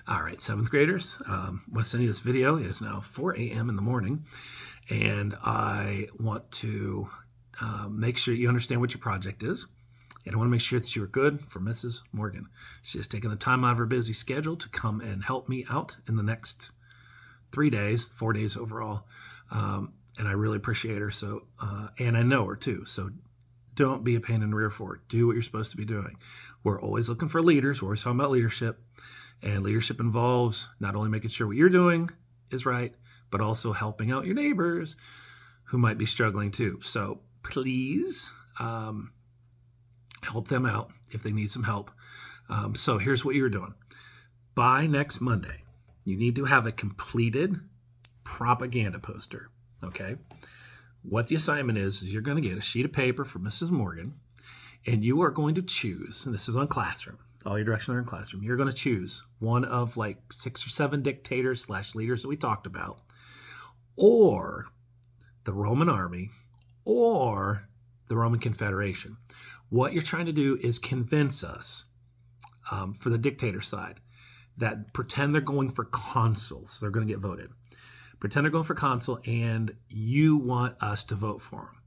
All right, seventh graders, I'm sending you this video. It is now 4 a.m. in the morning, and I want to make sure you understand what your project is. And I want to make sure that you are good for Mrs. Morgan. She has taken the time out of her busy schedule to come and help me out in the next 3 days, 4 days overall. And I really appreciate her. So, and I know her too. So don't be a pain in the rear for it. Do what you're supposed to be doing. We're always looking for leaders. We're always talking about leadership. And leadership involves not only making sure what you're doing is right, but also helping out your neighbors who might be struggling too. So please help them out if they need some help. So here's what you're doing. By next Monday, you need to have a completed propaganda poster, okay? What the assignment is you're going to get a sheet of paper from Mrs. Morgan, and you are going to choose, and this is on Classroom, all your directions are in Classroom, you're going to choose one of like 6 or 7 dictators / leaders that we talked about, or the Roman army, or the Roman Confederation. What you're trying to do is convince us, for the dictator side, that pretend they're going for consuls. They're going to get voted. Pretend they're going for consul, and you want us to vote for them.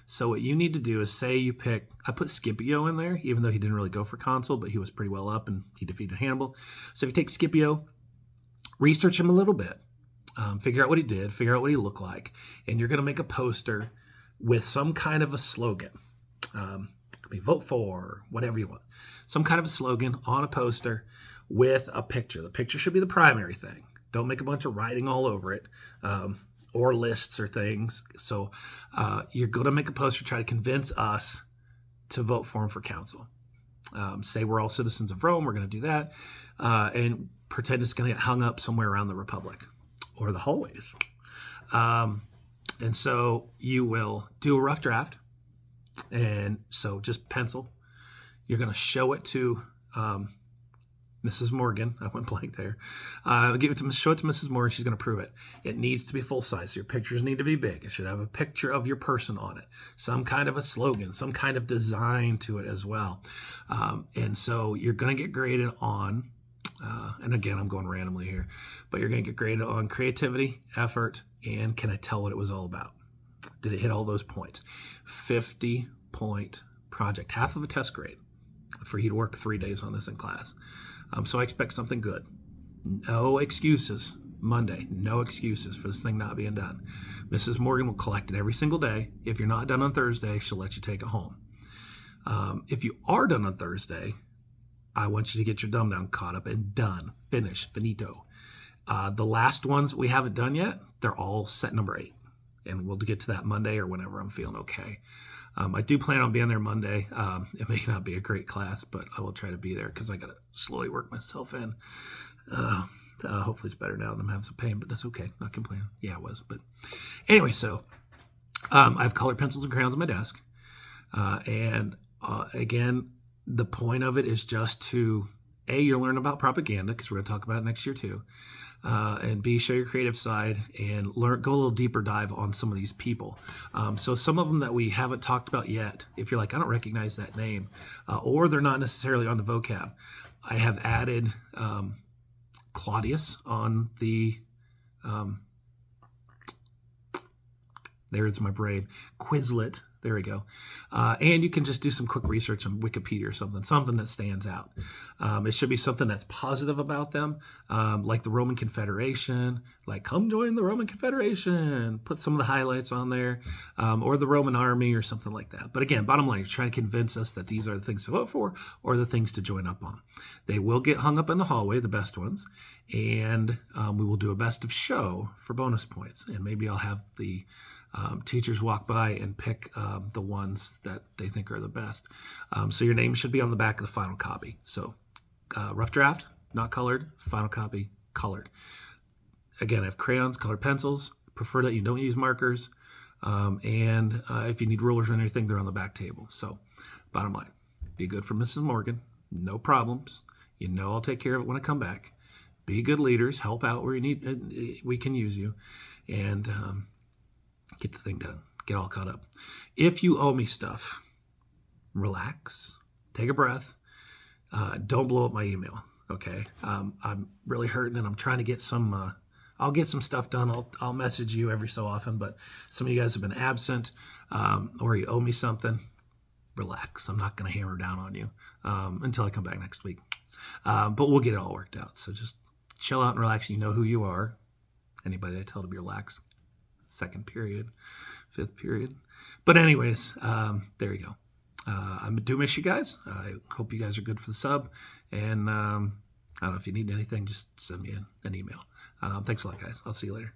So what you need to do is say you pick, I put Scipio in there, even though he didn't really go for consul, but he was pretty well up and he defeated Hannibal. So if you take Scipio, research him a little bit, figure out what he did, figure out what he looked like, and you're going to make a poster with some kind of a slogan. Could be vote for, whatever you want. Some kind of a slogan on a poster with a picture. The picture should be the primary thing. Don't make a bunch of writing all over it, or lists or things. So you're going to make a poster, try to convince us to vote for him for council. Say we're all citizens of Rome. We're going to do that. And pretend it's going to get hung up somewhere around the Republic or the hallways. And so you will do a rough draft. And so just pencil. You're going to show it to Mrs. Morgan. I went blank there. Show it to Mrs. Morgan. She's going to prove it. It needs to be full size. So your pictures need to be big. It should have a picture of your person on it. Some kind of a slogan, some kind of design to it as well. And so you're going to get graded on, and again, I'm going randomly here, but you're going to get graded on creativity, effort, and can I tell what it was all about? Did it hit all those points? 50-point project, half of a test grade for you to work 3 days on this in class. So I expect something good. No excuses. Monday, no excuses for this thing not being done. Mrs. Morgan will collect it every single day. If you're not done on Thursday, she'll let you take it home. If you are done on Thursday, I want you to get your dumb down caught up and done. Finish. Finito. The last ones we haven't done yet, they're all set number 8. And we'll get to that Monday or whenever I'm feeling okay. I do plan on being there Monday. It may not be a great class, but I will try to be there because I got to slowly work myself in. Hopefully it's better now than I'm having some pain, but that's okay. Not complaining. Yeah, it was. But anyway, so I have colored pencils and crayons on my desk. And again, the point of it is just to, A, you'll learn about propaganda because we're going to talk about it next year too. And B, show your creative side and go a little deeper dive on some of these people. So some of them that we haven't talked about yet, if you're like, I don't recognize that name, or they're not necessarily on the vocab, I have added Claudius on the, there's my brain, Quizlet. There we go. And you can just do some quick research on Wikipedia or something that stands out. It should be something that's positive about them, like the Roman Confederation, like come join the Roman Confederation, put some of the highlights on there, or the Roman army or something like that. But again, bottom line, you're trying to convince us that these are the things to vote for or the things to join up on. They will get hung up in the hallway, the best ones, and we will do a best of show for bonus points. And maybe I'll have the teachers walk by and pick the ones that they think are the best. So your name should be on the back of the final copy. So rough draft, not colored, final copy, colored. Again, I have crayons, colored pencils. Prefer that you don't use markers. And if you need rulers or anything, they're on the back table. So bottom line, be good for Mrs. Morgan. No problems. You know I'll take care of it when I come back. Be good leaders. Help out where you need. We can use you. And get the thing done. Get all caught up. If you owe me stuff, relax. Take a breath. Don't blow up my email. Okay. I'm really hurting, and I'm trying to get some. I'll get some stuff done. I'll message you every so often, but some of you guys have been absent, or you owe me something. Relax. I'm not going to hammer down on you until I come back next week. But we'll get it all worked out. So just chill out and relax. You know who you are. Anybody I tell to be relaxed. Second period, fifth period. But anyways, there you go. I do miss you guys. I hope you guys are good for the sub. And I don't know if you need anything, just send me an email. Thanks a lot, guys. I'll see you later.